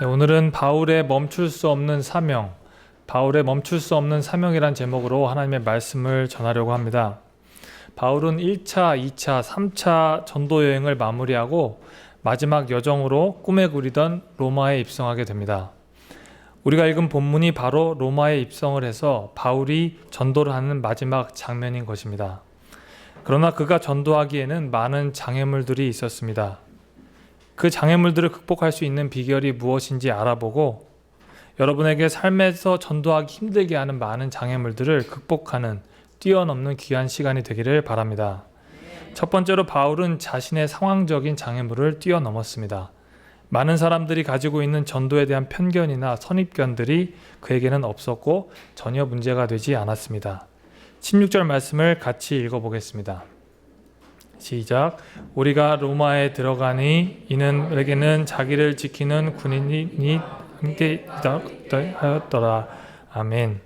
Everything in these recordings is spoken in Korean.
네, 오늘은 바울의 멈출 수 없는 사명, 바울의 멈출 수 없는 사명이란 제목으로 하나님의 말씀을 전하려고 합니다. 바울은 1차, 2차, 3차 전도 여행을 마무리하고 마지막 여정으로 꿈에 그리던 로마에 입성하게 됩니다. 우리가 읽은 본문이 바로 로마에 입성을 해서 바울이 전도를 하는 마지막 장면인 것입니다. 그러나 그가 전도하기에는 많은 장애물들이 있었습니다. 그 장애물들을 극복할 수 있는 비결이 무엇인지 알아보고 여러분에게 삶에서 전도하기 힘들게 하는 많은 장애물들을 극복하는 뛰어넘는 귀한 시간이 되기를 바랍니다. 첫 번째로 바울은 자신의 상황적인 장애물을 뛰어넘었습니다. 많은 사람들이 가지고 있는 전도에 대한 편견이나 선입견들이 그에게는 없었고 전혀 문제가 되지 않았습니다. 16절 말씀을 같이 읽어보겠습니다. 시작. 우리가 로마에 들어가니 이는 우리에게는 자기를 지키는 군인이 함께 하였더라. 아멘.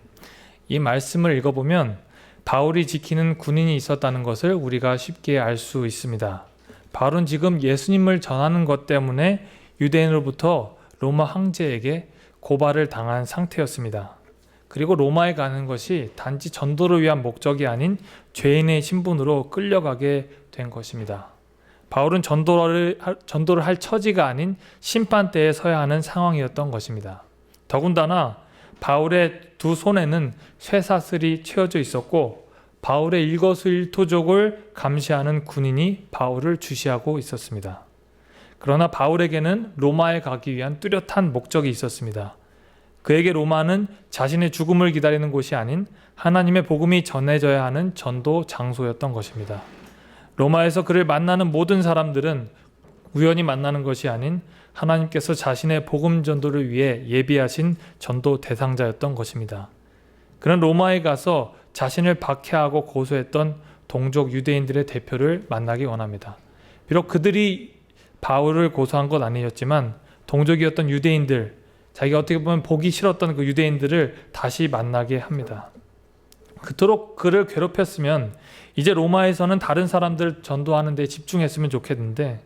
이 말씀을 읽어보면 바울이 지키는 군인이 있었다는 것을 우리가 쉽게 알 수 있습니다. 바울은 지금 예수님을 전하는 것 때문에 유대인으로부터 로마 황제에게 고발을 당한 상태였습니다. 그리고 로마에 가는 것이 단지 전도를 위한 목적이 아닌 죄인의 신분으로 끌려가게 된 것입니다. 바울은 전도를 할 처지가 아닌 심판대에 서야 하는 상황이었던 것입니다. 더군다나 바울의 두 손에는 쇠사슬이 채워져 있었고 바울의 일거수일투족을 감시하는 군인이 바울을 주시하고 있었습니다. 그러나 바울에게는 로마에 가기 위한 뚜렷한 목적이 있었습니다. 그에게 로마는 자신의 죽음을 기다리는 곳이 아닌 하나님의 복음이 전해져야 하는 전도 장소였던 것입니다. 로마에서 그를 만나는 모든 사람들은 우연히 만나는 것이 아닌 하나님께서 자신의 복음 전도를 위해 예비하신 전도 대상자였던 것입니다. 그는 로마에 가서 자신을 박해하고 고소했던 동족 유대인들의 대표를 만나기 원합니다. 비록 그들이 바울을 고소한 건 아니었지만 동족이었던 유대인들, 자기가 어떻게 보면 보기 싫었던 그 유대인들을 다시 만나게 합니다. 그토록 그를 괴롭혔으면 이제 로마에서는 다른 사람들 전도하는 데 집중했으면 좋겠는데,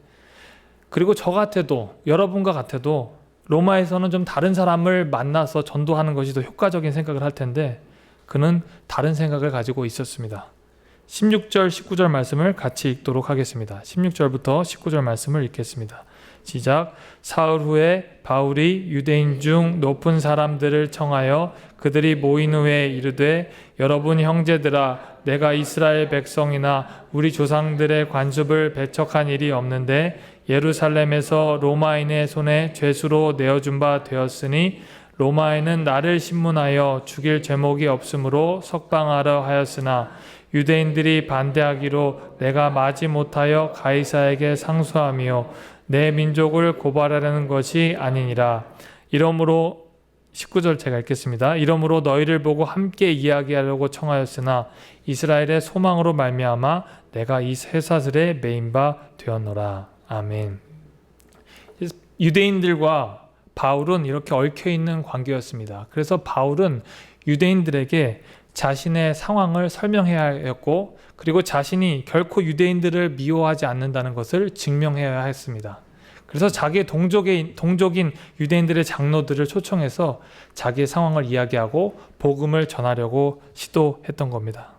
그리고 저 같아도, 여러분과 같아도 로마에서는 좀 다른 사람을 만나서 전도하는 것이 더 효과적인 생각을 할 텐데 그는 다른 생각을 가지고 있었습니다. 16절, 19절 말씀을 같이 읽도록 하겠습니다. 16절부터 19절 말씀을 읽겠습니다. 시작. 사흘 후에 바울이 유대인 중 높은 사람들을 청하여 그들이 모인 후에 이르되, 여러분 형제들아, 내가 이스라엘 백성이나 우리 조상들의 관습을 배척한 일이 없는데 예루살렘에서 로마인의 손에 죄수로 내어준 바 되었으니 로마에는 나를 신문하여 죽일 죄목이 없으므로 석방하려 하였으나 유대인들이 반대하기로 내가 마지못하여 가이사에게 상소하며 내 민족을 고발하려는 것이 아니니라. 이러므로 19절 제가 읽겠습니다. 이러므로 너희를 보고 함께 이야기하려고 청하였으나 이스라엘의 소망으로 말미암아 내가 이 쇠사슬에 매인 바 되었노라. 아멘. 유대인들과 바울은 이렇게 얽혀있는 관계였습니다. 그래서 바울은 유대인들에게 자신의 상황을 설명해야 했고, 그리고 자신이 결코 유대인들을 미워하지 않는다는 것을 증명해야 했습니다. 그래서 자기의 동족인 유대인들의 장로들을 초청해서 자기의 상황을 이야기하고 복음을 전하려고 시도했던 겁니다.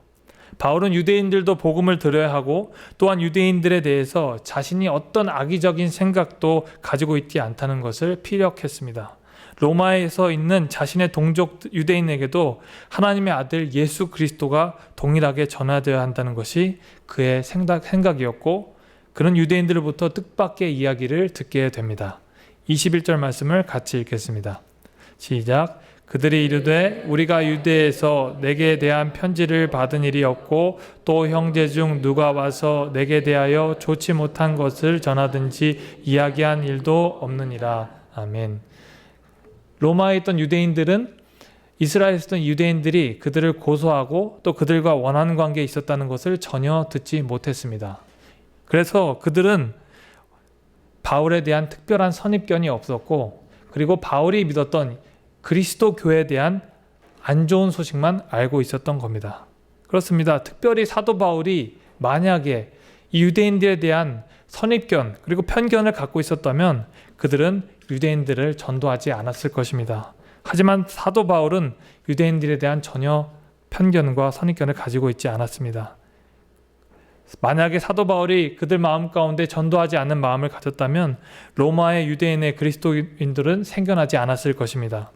바울은 유대인들도 복음을 들어야 하고 또한 유대인들에 대해서 자신이 어떤 악의적인 생각도 가지고 있지 않다는 것을 피력했습니다. 로마에서 있는 자신의 동족 유대인에게도 하나님의 아들 예수 그리스도가 동일하게 전하되어야 한다는 것이 그의 생각이었고, 그는 유대인들로부터 뜻밖의 이야기를 듣게 됩니다. 21절 말씀을 같이 읽겠습니다. 시작. 그들이 이르되 우리가 유대에서 내게 대한 편지를 받은 일이 없고 또 형제 중 누가 와서 내게 대하여 좋지 못한 것을 전하든지 이야기한 일도 없느니라. 아멘. 로마에 있던 유대인들은 이스라엘에 있던 유대인들이 그들을 고소하고 또 그들과 원하는 관계에 있었다는 것을 전혀 듣지 못했습니다. 그래서 그들은 바울에 대한 특별한 선입견이 없었고, 그리고 바울이 믿었던 그리스도 교회에 대한 안 좋은 소식만 알고 있었던 겁니다. 그렇습니다. 특별히 사도 바울이 만약에 이 유대인들에 대한 선입견 그리고 편견을 갖고 있었다면 그들은 유대인들을 전도하지 않았을 것입니다. 하지만 사도 바울은 유대인들에 대한 전혀 편견과 선입견을 가지고 있지 않았습니다. 만약에 사도 바울이 그들 마음 가운데 전도하지 않는 마음을 가졌다면 로마의 유대인의 그리스도인들은 생겨나지 않았을 것입니다.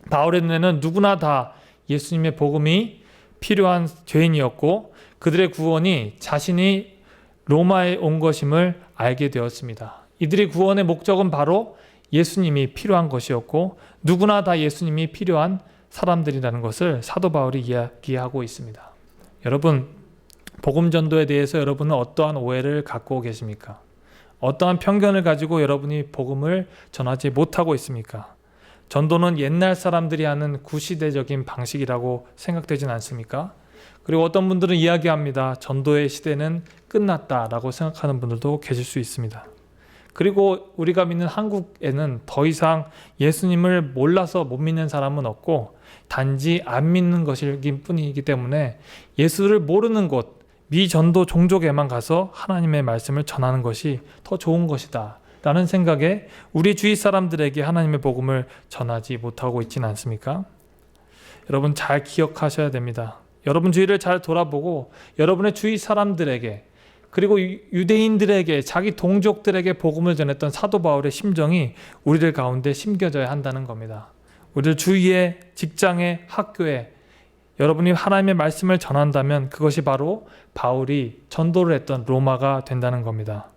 바울의 눈에는 누구나 다 예수님의 복음이 필요한 죄인이었고 그들의 구원이 자신이 로마에 온 것임을 알게 되었습니다. 이들의 구원의 목적은 바로 예수님이 필요한 것이었고 누구나 다 예수님이 필요한 사람들이라는 것을 사도 바울이 이야기하고 있습니다. 여러분, 복음 전도에 대해서 여러분은 어떠한 오해를 갖고 계십니까? 어떠한 편견을 가지고 여러분이 복음을 전하지 못하고 있습니까? 전도는 옛날 사람들이 하는 구시대적인 방식이라고 생각되진 않습니까? 그리고 어떤 분들은 이야기합니다. 전도의 시대는 끝났다라고 생각하는 분들도 계실 수 있습니다. 그리고 우리가 믿는 한국에는 더 이상 예수님을 몰라서 못 믿는 사람은 없고 단지 안 믿는 것이긴 뿐이기 때문에 예수를 모르는 곳, 미전도 종족에만 가서 하나님의 말씀을 전하는 것이 더 좋은 것이다 라는 생각에 우리 주위 사람들에게 하나님의 복음을 전하지 못하고 있지는 않습니까? 여러분 잘 기억하셔야 됩니다. 여러분 주위를 잘 돌아보고 여러분의 주위 사람들에게 그리고 유대인들에게 자기 동족들에게 복음을 전했던 사도 바울의 심정이 우리들 가운데 심겨져야 한다는 겁니다. 우리들 주위에 직장에 학교에 여러분이 하나님의 말씀을 전한다면 그것이 바로 바울이 전도를 했던 로마가 된다는 겁니다.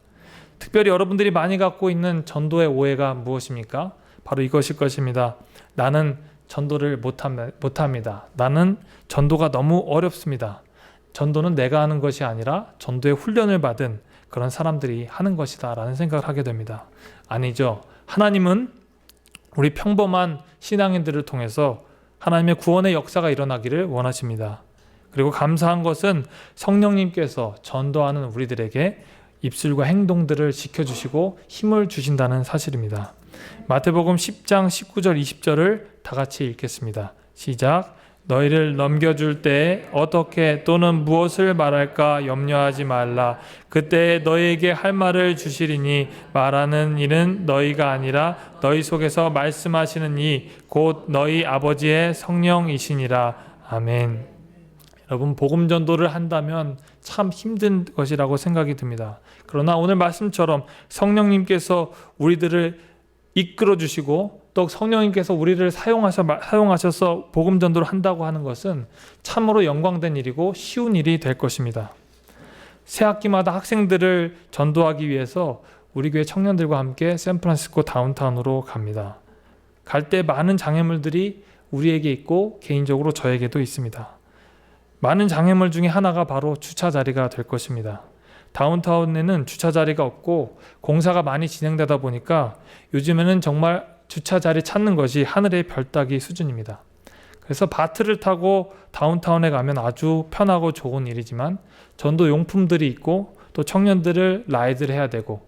특별히 여러분들이 많이 갖고 있는 전도의 오해가 무엇입니까? 바로 이것일 것입니다. 나는 전도를 못합니다. 나는 전도가 너무 어렵습니다. 전도는 내가 하는 것이 아니라 전도의 훈련을 받은 그런 사람들이 하는 것이다 라는 생각을 하게 됩니다. 아니죠. 하나님은 우리 평범한 신앙인들을 통해서 하나님의 구원의 역사가 일어나기를 원하십니다. 그리고 감사한 것은 성령님께서 전도하는 우리들에게 입술과 행동들을 지켜주시고 힘을 주신다는 사실입니다. 마태복음 10장 19절 20절을 다 같이 읽겠습니다. 시작. 너희를 넘겨줄 때에 어떻게 또는 무엇을 말할까 염려하지 말라. 그때 너희에게 할 말을 주시리니 말하는 이는 너희가 아니라 너희 속에서 말씀하시는 이 곧 너희 아버지의 성령이시니라. 아멘. 여러분 복음 전도를 한다면 참 힘든 것이라고 생각이 듭니다. 그러나 오늘 말씀처럼 성령님께서 우리들을 이끌어 주시고 또 성령님께서 우리를 사용하셔서 복음 전도를 한다고 하는 것은 참으로 영광된 일이고 쉬운 일이 될 것입니다. 새 학기마다 학생들을 전도하기 위해서 우리 교회 청년들과 함께 샌프란시스코 다운타운으로 갑니다. 갈 때 많은 장애물들이 우리에게 있고 개인적으로 저에게도 있습니다. 많은 장애물 중에 하나가 바로 주차 자리가 될 것입니다. 다운타운에는 주차 자리가 없고 공사가 많이 진행되다 보니까 요즘에는 정말 주차 자리 찾는 것이 하늘의 별 따기 수준입니다. 그래서 바트를 타고 다운타운에 가면 아주 편하고 좋은 일이지만 전도 용품들이 있고 또 청년들을 라이드를 해야 되고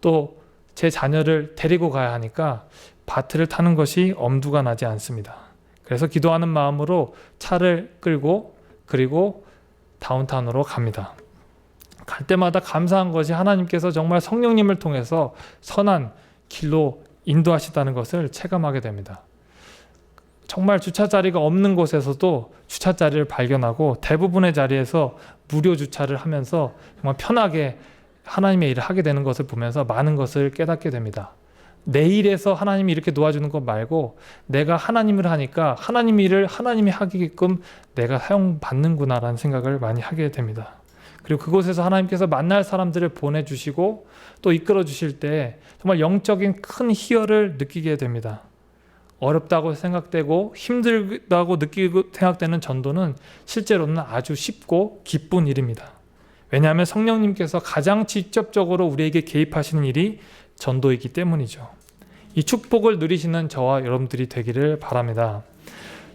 또 제 자녀를 데리고 가야 하니까 바트를 타는 것이 엄두가 나지 않습니다. 그래서 기도하는 마음으로 차를 끌고 그리고 다운타운으로 갑니다. 갈 때마다 감사한 것이 하나님께서 정말 성령님을 통해서 선한 길로 인도하시다는 것을 체감하게 됩니다. 정말 주차 자리가 없는 곳에서도 주차 자리를 발견하고 대부분의 자리에서 무료 주차를 하면서 정말 편하게 하나님의 일을 하게 되는 것을 보면서 많은 것을 깨닫게 됩니다. 내 일에서 하나님이 이렇게 도와주는 것 말고 내가 하나님을 하니까 하나님 일을 하나님이 하게끔 내가 사용받는구나라는 생각을 많이 하게 됩니다. 그리고 그곳에서 하나님께서 만날 사람들을 보내주시고 또 이끌어 주실 때 정말 영적인 큰 희열을 느끼게 됩니다. 어렵다고 생각되고 힘들다고 느끼고 생각되는 전도는 실제로는 아주 쉽고 기쁜 일입니다. 왜냐하면 성령님께서 가장 직접적으로 우리에게 개입하시는 일이 전도이기 때문이죠. 이 축복을 누리시는 저와 여러분들이 되기를 바랍니다.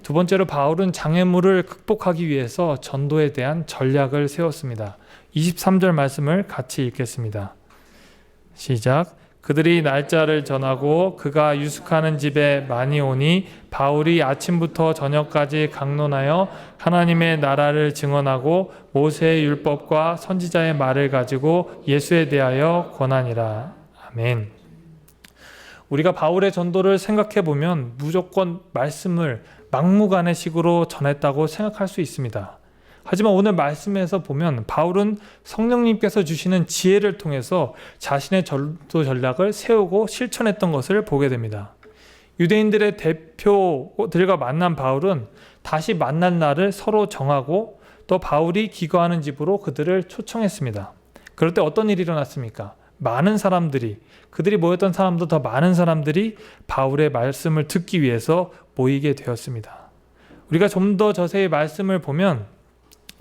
두 번째로 바울은 장애물을 극복하기 위해서 전도에 대한 전략을 세웠습니다. 23절 말씀을 같이 읽겠습니다. 시작. 그들이 날짜를 전하고 그가 유숙하는 집에 많이 오니 바울이 아침부터 저녁까지 강론하여 하나님의 나라를 증언하고 모세의 율법과 선지자의 말을 가지고 예수에 대하여 권하니라. 아멘. 우리가 바울의 전도를 생각해 보면 무조건 말씀을 막무가내식으로 전했다고 생각할 수 있습니다. 하지만 오늘 말씀에서 보면 바울은 성령님께서 주시는 지혜를 통해서 자신의 전도 전략을 세우고 실천했던 것을 보게 됩니다. 유대인들의 대표들과 만난 바울은 다시 만날 날을 서로 정하고 또 바울이 기거하는 집으로 그들을 초청했습니다. 그럴 때 어떤 일이 일어났습니까? 많은 사람들이, 그들이 모였던 사람도 더 많은 사람들이 바울의 말씀을 듣기 위해서 모이게 되었습니다. 우리가 좀 더 자세히 말씀을 보면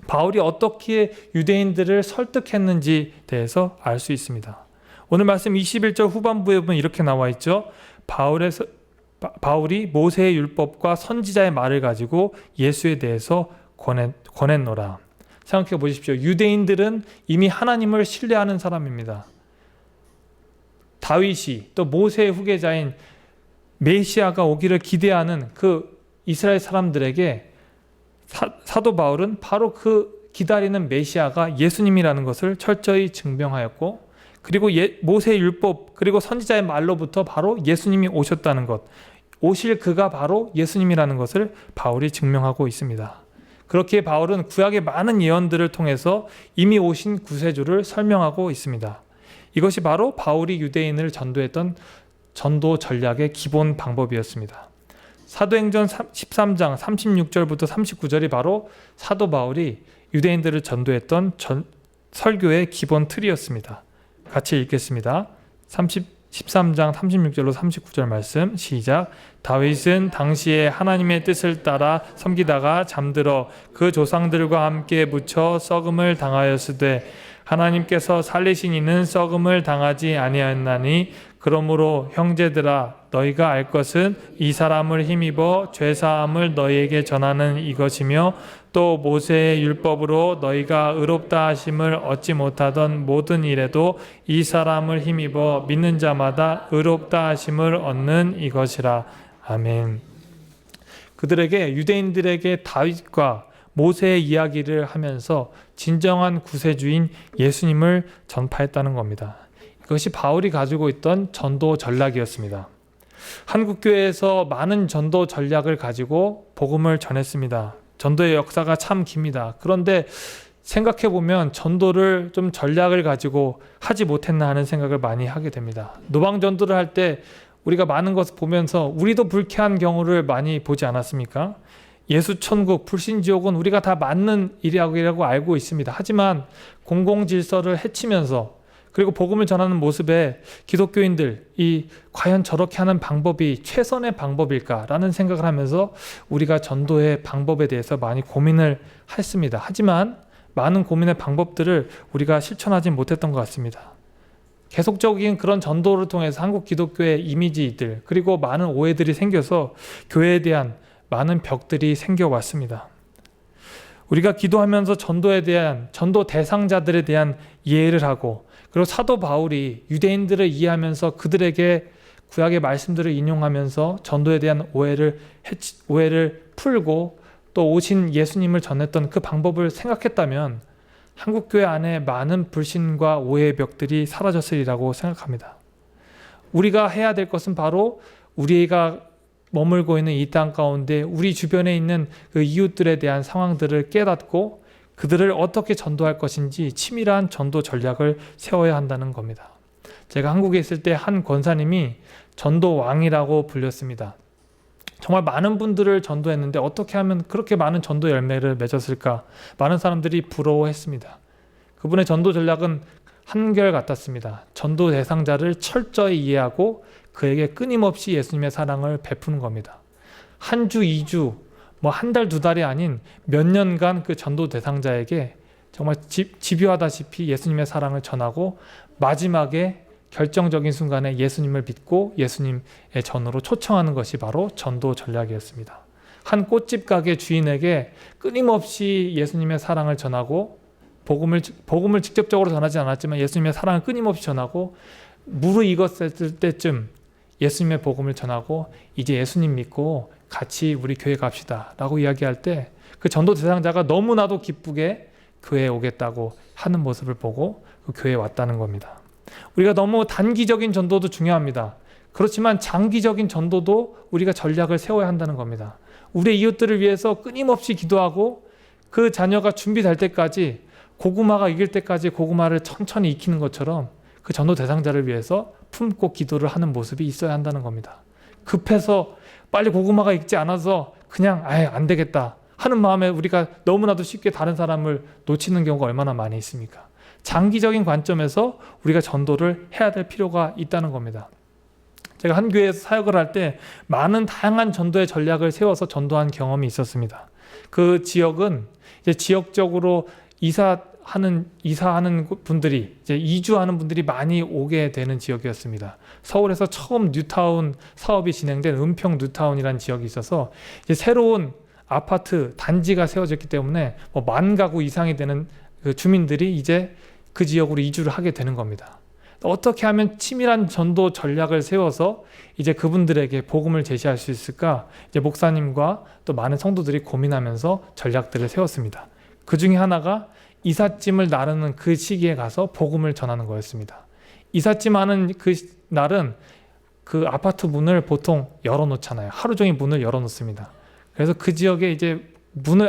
바울이 어떻게 유대인들을 설득했는지 대해서 알 수 있습니다. 오늘 말씀 21절 후반부에 보면 이렇게 나와 있죠. 바울이 모세의 율법과 선지자의 말을 가지고 예수에 대해서 권했노라. 생각해 보십시오. 유대인들은 이미 하나님을 신뢰하는 사람입니다. 다윗이 또 모세의 후계자인 메시아가 오기를 기대하는 그 이스라엘 사람들에게 사도 바울은 바로 그 기다리는 메시아가 예수님이라는 것을 철저히 증명하였고, 그리고 모세의 율법 그리고 선지자의 말로부터 바로 예수님이 오셨다는 것, 오실 그가 바로 예수님이라는 것을 바울이 증명하고 있습니다. 그렇게 바울은 구약의 많은 예언들을 통해서 이미 오신 구세주를 설명하고 있습니다. 이것이 바로 바울이 유대인을 전도했던 전도 전략의 기본 방법이었습니다. 사도행전 13장 36절부터 39절이 바로 사도 바울이 유대인들을 전도했던 설교의 기본 틀이었습니다. 같이 읽겠습니다. 13장 36절로 39절 말씀 시작. 다윗은 당시에 하나님의 뜻을 따라 섬기다가 잠들어 그 조상들과 함께 묻혀 썩음을 당하였으되 하나님께서 살리신 이는 썩음을 당하지 아니하였나니 그러므로 형제들아 너희가 알 것은 이 사람을 힘입어 죄사함을 너희에게 전하는 이것이며 또 모세의 율법으로 너희가 의롭다 하심을 얻지 못하던 모든 일에도 이 사람을 힘입어 믿는 자마다 의롭다 하심을 얻는 이것이라. 아멘. 그들에게 유대인들에게 다윗과 모세의 이야기를 하면서 진정한 구세주인 예수님을 전파했다는 겁니다. 이것이 바울이 가지고 있던 전도 전략이었습니다. 한국교회에서 많은 전도 전략을 가지고 복음을 전했습니다. 전도의 역사가 참 깁니다. 그런데 생각해보면 전도를 좀 전략을 가지고 하지 못했나 하는 생각을 많이 하게 됩니다. 노방전도를 할 때 우리가 많은 것을 보면서 우리도 불쾌한 경우를 많이 보지 않았습니까? 예수 천국, 불신 지옥은 우리가 다 맞는 일이라고 알고 있습니다. 하지만 공공질서를 해치면서 그리고 복음을 전하는 모습에 기독교인들이 과연 저렇게 하는 방법이 최선의 방법일까라는 생각을 하면서 우리가 전도의 방법에 대해서 많이 고민을 했습니다. 하지만 많은 고민의 방법들을 우리가 실천하지 못했던 것 같습니다. 계속적인 그런 전도를 통해서 한국 기독교의 이미지들 그리고 많은 오해들이 생겨서 교회에 대한 많은 벽들이 생겨왔습니다. 우리가 기도하면서 전도에 대한 전도 대상자들에 대한 이해를 하고 그리고 사도 바울이 유대인들을 이해하면서 그들에게 구약의 말씀들을 인용하면서 전도에 대한 오해를 풀고 또 오신 예수님을 전했던 그 방법을 생각했다면 한국교회 안에 많은 불신과 오해의 벽들이 사라졌으리라고 생각합니다. 우리가 해야 될 것은 바로 우리가 머물고 있는 이 땅 가운데 우리 주변에 있는 그 이웃들에 대한 상황들을 깨닫고 그들을 어떻게 전도할 것인지 치밀한 전도 전략을 세워야 한다는 겁니다. 제가 한국에 있을 때 한 권사님이 전도 왕이라고 불렸습니다. 정말 많은 분들을 전도했는데 어떻게 하면 그렇게 많은 전도 열매를 맺었을까? 많은 사람들이 부러워했습니다. 그분의 전도 전략은 한결같았습니다. 전도 대상자를 철저히 이해하고 그에게 끊임없이 예수님의 사랑을 베푸는 겁니다. 한 주, 2주, 한 달, 2달이 아닌 몇 년간 그 전도 대상자에게 정말 집요하다시피 예수님의 사랑을 전하고 마지막에 결정적인 순간에 예수님을 믿고 예수님의 전으로 초청하는 것이 바로 전도 전략이었습니다. 한 꽃집 가게 주인에게 끊임없이 예수님의 사랑을 전하고 복음을 직접적으로 전하지 않았지만 예수님의 사랑을 끊임없이 전하고 무르익었을 때쯤 예수님의 복음을 전하고 이제 예수님 믿고 같이 우리 교회 갑시다 라고 이야기할 때 그 전도 대상자가 너무나도 기쁘게 교회에 오겠다고 하는 모습을 보고 그 교회에 왔다는 겁니다. 우리가 너무 단기적인 전도도 중요합니다. 그렇지만 장기적인 전도도 우리가 전략을 세워야 한다는 겁니다. 우리의 이웃들을 위해서 끊임없이 기도하고 그 자녀가 준비될 때까지, 고구마가 익을 때까지 고구마를 천천히 익히는 것처럼 그 전도 대상자를 위해서 품고 기도를 하는 모습이 있어야 한다는 겁니다. 급해서 빨리 고구마가 익지 않아서 그냥 안 되겠다 하는 마음에 우리가 너무나도 쉽게 다른 사람을 놓치는 경우가 얼마나 많이 있습니까? 장기적인 관점에서 우리가 전도를 해야 될 필요가 있다는 겁니다. 제가 한 교회에서 사역을 할 때 많은 다양한 전도의 전략을 세워서 전도한 경험이 있었습니다. 그 지역은 이제 지역적으로 이사하는 분들이, 이제 이주하는 분들이 많이 오게 되는 지역이었습니다. 서울에서 처음 뉴타운 사업이 진행된 은평 뉴타운이라는 지역이 있어서 이제 새로운 아파트 단지가 세워졌기 때문에 뭐 10,000가구 이상이 되는 그 주민들이 이제 그 지역으로 이주를 하게 되는 겁니다. 어떻게 하면 치밀한 전도 전략을 세워서 이제 그분들에게 복음을 제시할 수 있을까? 이제 목사님과 또 많은 성도들이 고민하면서 전략들을 세웠습니다. 그 중에 하나가 이삿짐을 나르는 그 시기에 가서 복음을 전하는 거였습니다. 이삿짐 하는 그 날은 그 아파트 문을 보통 열어놓잖아요. 하루 종일 문을 열어놓습니다. 그래서 그 지역에 이제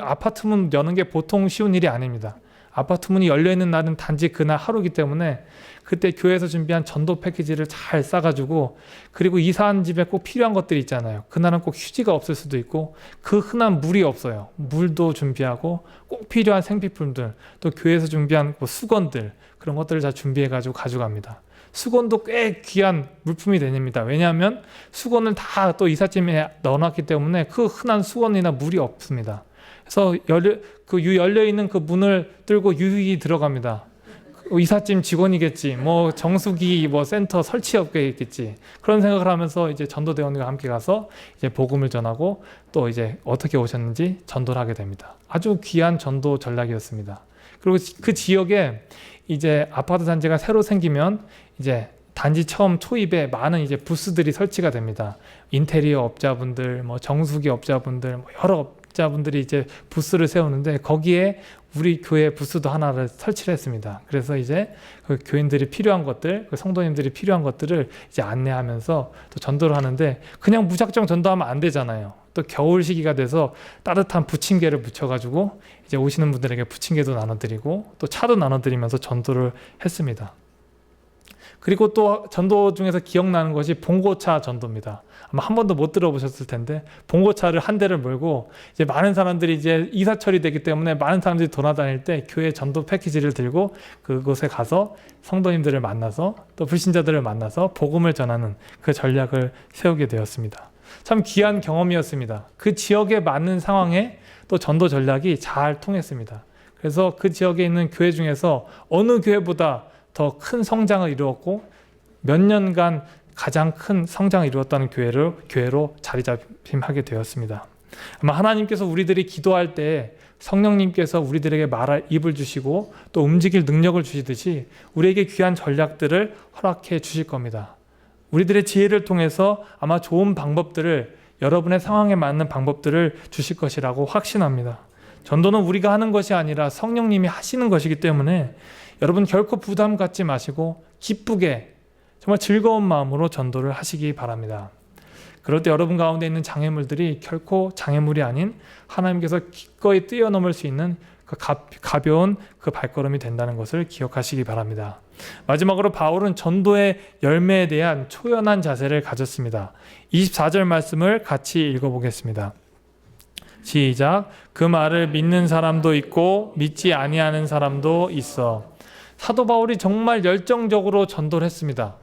아파트 문 여는 게 보통 쉬운 일이 아닙니다. 아파트 문이 열려있는 날은 단지 그날 하루이기 때문에 그때 교회에서 준비한 전도 패키지를 잘 싸가지고, 그리고 이사한 집에 꼭 필요한 것들이 있잖아요. 그날은 꼭 휴지가 없을 수도 있고 그 흔한 물이 없어요. 물도 준비하고 꼭 필요한 생필품들, 또 교회에서 준비한 수건들, 그런 것들을 다 준비해가지고 가져갑니다. 수건도 꽤 귀한 물품이 됩니다. 왜냐하면 수건을 다 또 이삿짐에 넣어놨기 때문에 그 흔한 수건이나 물이 없습니다. 그래서 열려있는 그 문을 뚫고 유유히 들어갑니다. 이삿짐 직원이겠지, 뭐 정수기 센터 설치업계겠지, 그런 생각을 하면서 이제 전도대원과 함께 가서 이제 복음을 전하고 또 이제 어떻게 오셨는지 전도를 하게 됩니다. 아주 귀한 전도 전략이었습니다. 그리고 그 지역에 이제 아파트 단지가 새로 생기면 이제 단지 처음 초입에 많은 이제 부스들이 설치가 됩니다. 인테리어 업자분들, 뭐 정수기 업자분들, 여러 업자분들이 이제 부스를 세우는데 거기에 우리 교회 부스도 하나를 설치를 했습니다. 그래서 이제 그 교인들이 필요한 것들, 그 성도님들이 필요한 것들을 이제 안내하면서 또 전도를 하는데, 그냥 무작정 전도하면 안 되잖아요. 또 겨울 시기가 돼서 따뜻한 부침개를 부쳐가지고 이제 오시는 분들에게 부침개도 나눠드리고 또 차도 나눠드리면서 전도를 했습니다. 그리고 또 전도 중에서 기억나는 것이 봉고차 전도입니다. 아마 한 번도 못 들어보셨을 텐데, 봉고차를 한 대를 몰고 이제 많은 사람들이 이제 이사철이 되기 때문에 많은 사람들이 돌아다닐 때 교회 전도 패키지를 들고 그곳에 가서 성도님들을 만나서 또 불신자들을 만나서 복음을 전하는 그 전략을 세우게 되었습니다. 참 귀한 경험이었습니다. 그 지역에 맞는 상황에 또 전도 전략이 잘 통했습니다. 그래서 그 지역에 있는 교회 중에서 어느 교회보다 더 큰 성장을 이루었고 몇 년간 가장 큰 성장을 이루었다는 교회로 자리잡힘하게 되었습니다. 아마 하나님께서 우리들이 기도할 때 성령님께서 우리들에게 말할 입을 주시고 또 움직일 능력을 주시듯이 우리에게 귀한 전략들을 허락해 주실 겁니다. 우리들의 지혜를 통해서 아마 좋은 방법들을, 여러분의 상황에 맞는 방법들을 주실 것이라고 확신합니다. 전도는 우리가 하는 것이 아니라 성령님이 하시는 것이기 때문에 여러분 결코 부담 갖지 마시고 기쁘게 정말 즐거운 마음으로 전도를 하시기 바랍니다. 그럴 때 여러분 가운데 있는 장애물들이 결코 장애물이 아닌 하나님께서 기꺼이 뛰어넘을 수 있는 그 가벼운 그 발걸음이 된다는 것을 기억하시기 바랍니다. 마지막으로 바울은 전도의 열매에 대한 초연한 자세를 가졌습니다. 24절 말씀을 같이 읽어보겠습니다. 시작. 그 말을 믿는 사람도 있고 믿지 아니하는 사람도 있어. 사도 바울이 정말 열정적으로 전도를 했습니다.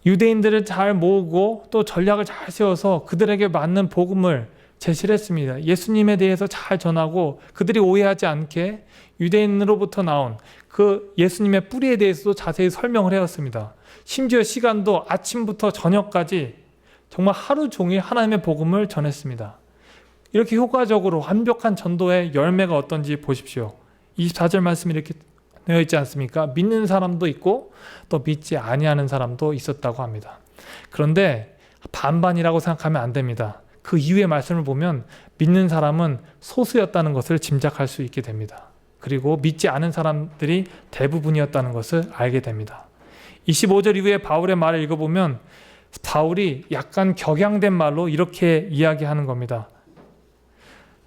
유대인들을 잘 모으고 또 전략을 잘 세워서 그들에게 맞는 복음을 제시를 했습니다. 예수님에 대해서 잘 전하고 그들이 오해하지 않게 유대인으로부터 나온 그 예수님의 뿌리에 대해서도 자세히 설명을 해왔습니다. 심지어 시간도 아침부터 저녁까지 정말 하루 종일 하나님의 복음을 전했습니다. 이렇게 효과적으로 완벽한 전도의 열매가 어떤지 보십시오. 24절 말씀이 이렇게 나뉘어 있지 않습니까? 믿는 사람도 있고 또 믿지 아니하는 사람도 있었다고 합니다. 그런데 반반이라고 생각하면 안 됩니다. 그 이후의 말씀을 보면 믿는 사람은 소수였다는 것을 짐작할 수 있게 됩니다. 그리고 믿지 않은 사람들이 대부분이었다는 것을 알게 됩니다. 25절 이후에 바울의 말을 읽어보면 바울이 약간 격양된 말로 이렇게 이야기하는 겁니다.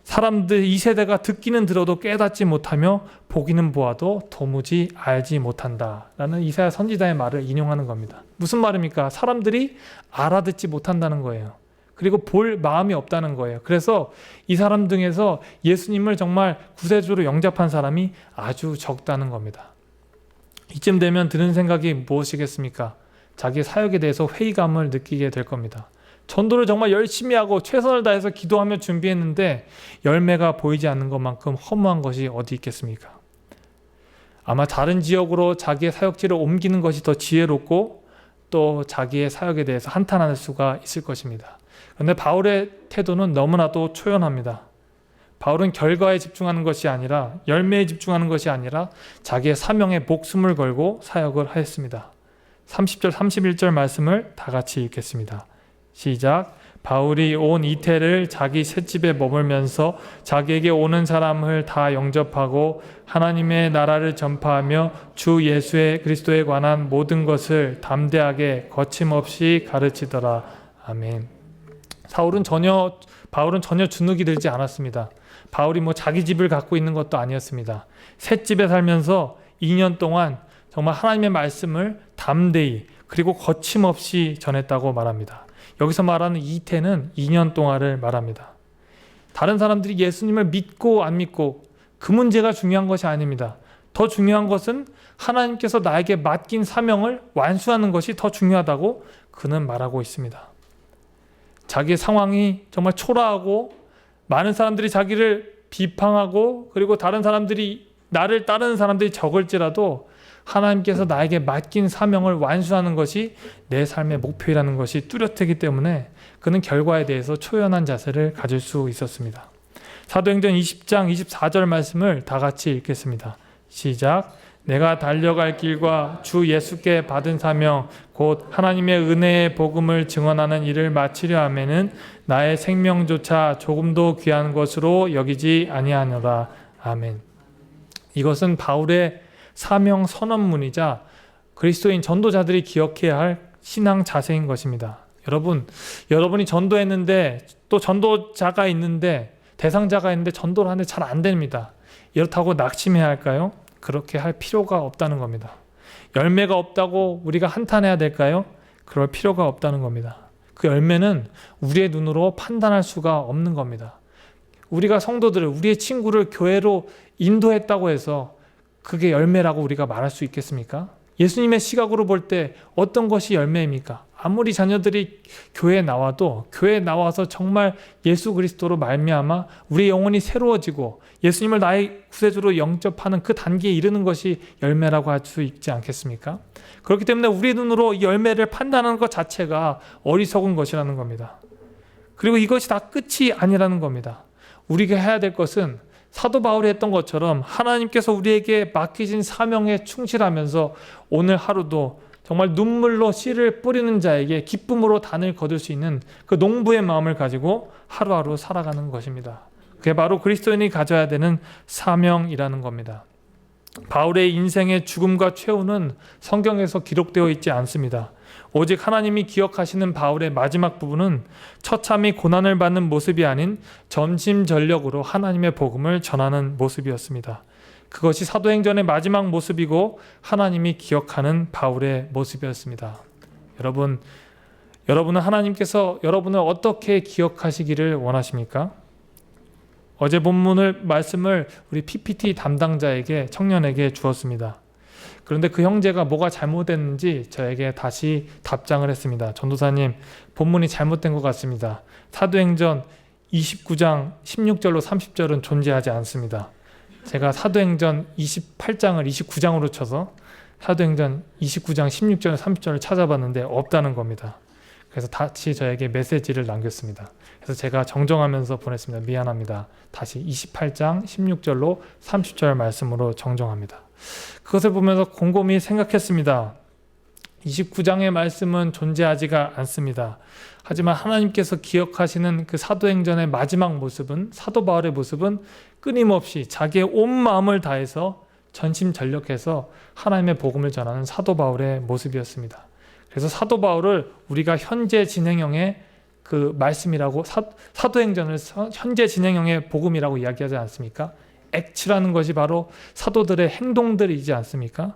사람들 이 세대가 듣기는 들어도 깨닫지 못하며 보기는 보아도 도무지 알지 못한다 라는 이사야 선지자의 말을 인용하는 겁니다. 무슨 말입니까? 사람들이 알아듣지 못한다는 거예요. 그리고 볼 마음이 없다는 거예요. 그래서 이 사람 중에서 예수님을 정말 구세주로 영접한 사람이 아주 적다는 겁니다. 이쯤 되면 드는 생각이 무엇이겠습니까? 자기 사역에 대해서 회의감을 느끼게 될 겁니다. 전도를 정말 열심히 하고 최선을 다해서 기도하며 준비했는데 열매가 보이지 않는 것만큼 허무한 것이 어디 있겠습니까? 아마 다른 지역으로 자기의 사역지를 옮기는 것이 더 지혜롭고 또 자기의 사역에 대해서 한탄할 수가 있을 것입니다. 그런데 바울의 태도는 너무나도 초연합니다. 바울은 결과에 집중하는 것이 아니라 열매에 집중하는 것이 아니라 자기의 사명에 목숨을 걸고 사역을 하였습니다. 30절 31절 말씀을 다 같이 읽겠습니다. 시작. 바울이 온 이태를 자기 셋집에 머물면서 자기에게 오는 사람을 다 영접하고 하나님의 나라를 전파하며 주 예수의 그리스도에 관한 모든 것을 담대하게 거침없이 가르치더라. 아멘. 바울은 전혀 주눅이 들지 않았습니다. 바울이 자기 집을 갖고 있는 것도 아니었습니다. 셋집에 살면서 2년 동안 정말 하나님의 말씀을 담대히 그리고 거침없이 전했다고 말합니다. 여기서 말하는 이태는 2년 동안을 말합니다. 다른 사람들이 예수님을 믿고 안 믿고 그 문제가 중요한 것이 아닙니다. 더 중요한 것은 하나님께서 나에게 맡긴 사명을 완수하는 것이 더 중요하다고 그는 말하고 있습니다. 자기의 상황이 정말 초라하고 많은 사람들이 자기를 비판하고 그리고 다른 사람들이 나를 따르는 사람들이 적을지라도 하나님께서 나에게 맡긴 사명을 완수하는 것이 내 삶의 목표라는 것이 뚜렷하기 때문에 그는 결과에 대해서 초연한 자세를 가질 수 있었습니다. 사도행전 20장 24절 말씀을 다 같이 읽겠습니다. 시작. 내가 달려갈 길과 주 예수께 받은 사명 곧 하나님의 은혜의 복음을 증언하는 일을 마치려 하면은 나의 생명조차 조금도 귀한 것으로 여기지 아니하노라. 아멘. 이것은 바울의 사명 선언문이자 그리스도인 전도자들이 기억해야 할 신앙 자세인 것입니다. 여러분이 전도했는데 또 전도자가 있는데 대상자가 있는데 전도를 하는데 잘 안 됩니다. 이렇다고 낙심해야 할까요? 그렇게 할 필요가 없다는 겁니다. 열매가 없다고 우리가 한탄해야 될까요? 그럴 필요가 없다는 겁니다. 그 열매는 우리의 눈으로 판단할 수가 없는 겁니다. 우리가 성도들을, 우리의 친구를 교회로 인도했다고 해서 그게 열매라고 우리가 말할 수 있겠습니까? 예수님의 시각으로 볼 때 어떤 것이 열매입니까? 아무리 자녀들이 교회에 나와도 교회에 나와서 정말 예수 그리스도로 말미암아 우리의 영혼이 새로워지고 예수님을 나의 구세주로 영접하는 그 단계에 이르는 것이 열매라고 할 수 있지 않겠습니까? 그렇기 때문에 우리의 눈으로 이 열매를 판단하는 것 자체가 어리석은 것이라는 겁니다. 그리고 이것이 다 끝이 아니라는 겁니다. 우리가 해야 될 것은 사도 바울이 했던 것처럼 하나님께서 우리에게 맡기신 사명에 충실하면서 오늘 하루도 정말 눈물로 씨를 뿌리는 자에게 기쁨으로 단을 거둘 수 있는 그 농부의 마음을 가지고 하루하루 살아가는 것입니다. 그게 바로 그리스도인이 가져야 되는 사명이라는 겁니다. 바울의 인생의 죽음과 최후는 성경에서 기록되어 있지 않습니다. 오직 하나님이 기억하시는 바울의 마지막 부분은 처참히 고난을 받는 모습이 아닌 전심전력으로 하나님의 복음을 전하는 모습이었습니다. 그것이 사도행전의 마지막 모습이고 하나님이 기억하는 바울의 모습이었습니다. 여러분은 하나님께서 여러분을 어떻게 기억하시기를 원하십니까? 어제 말씀을 우리 PPT 담당자에게 청년에게 주었습니다. 그런데 그 형제가 뭐가 잘못됐는지 저에게 다시 답장을 했습니다. 전도사님, 본문이 잘못된 것 같습니다. 사도행전 29장 16절로 30절은 존재하지 않습니다. 제가 사도행전 28장을 29장으로 쳐서 사도행전 29장 16절 30절을 찾아봤는데 없다는 겁니다. 그래서 다시 저에게 메시지를 남겼습니다. 그래서 제가 정정하면서 보냈습니다. 미안합니다. 다시 28장 16절로 30절 말씀으로 정정합니다. 그것을 보면서 곰곰이 생각했습니다. 29장의 말씀은 존재하지가 않습니다. 하지만 하나님께서 기억하시는 그 사도행전의 마지막 모습은, 사도 바울의 모습은 끊임없이 자기의 온 마음을 다해서 전심전력해서 하나님의 복음을 전하는 사도 바울의 모습이었습니다. 그래서 사도 바울을 우리가 현재 진행형의 그 말씀이라고, 사도행전을 현재 진행형의 복음이라고 이야기하지 않습니까? 액치라는 것이 바로 사도들의 행동들이지 않습니까?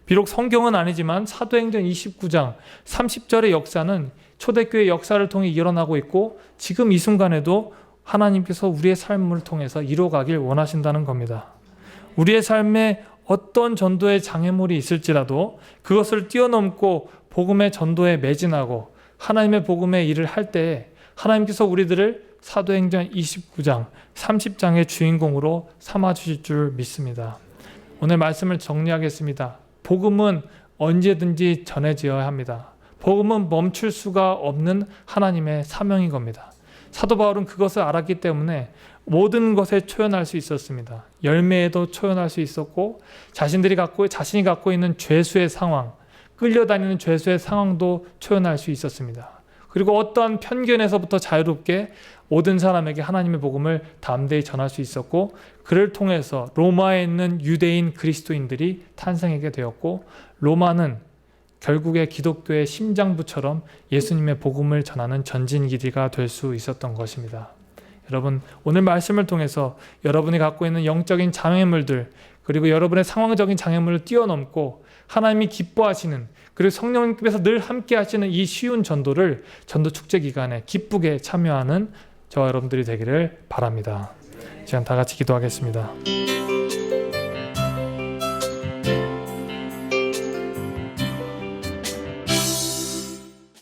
비록 성경은 아니지만 사도행전 29장 30절의 역사는 초대교회 역사를 통해 일어나고 있고, 지금 이 순간에도 하나님께서 우리의 삶을 통해서 이루어가길 원하신다는 겁니다. 우리의 삶에 어떤 전도의 장애물이 있을지라도 그것을 뛰어넘고 복음의 전도에 매진하고 하나님의 복음의 일을 할 때에 하나님께서 우리들을 사도행전 29장 30장의 주인공으로 삼아주실 줄 믿습니다. 오늘 말씀을 정리하겠습니다. 복음은 언제든지 전해져야 합니다. 복음은 멈출 수가 없는 하나님의 사명인 겁니다. 사도 바울은 그것을 알았기 때문에 모든 것에 초연할 수 있었습니다. 열매에도 초연할 수 있었고, 자신이 갖고 있는 죄수의 상황, 끌려다니는 죄수의 상황도 초연할 수 있었습니다. 그리고 어떠한 편견에서부터 자유롭게 모든 사람에게 하나님의 복음을 담대히 전할 수 있었고, 그를 통해서 로마에 있는 유대인 그리스도인들이 탄생하게 되었고, 로마는 결국에 기독교의 심장부처럼 예수님의 복음을 전하는 전진기지가 될 수 있었던 것입니다. 여러분, 오늘 말씀을 통해서 여러분이 갖고 있는 영적인 장애물들, 그리고 여러분의 상황적인 장애물을 뛰어넘고 하나님이 기뻐하시는, 그리고 성령님께서 늘 함께 하시는 이 쉬운 전도를 전도 축제 기간에 기쁘게 참여하는 저와 여러분들이 되기를 바랍니다. 시간 다 같이 기도하겠습니다.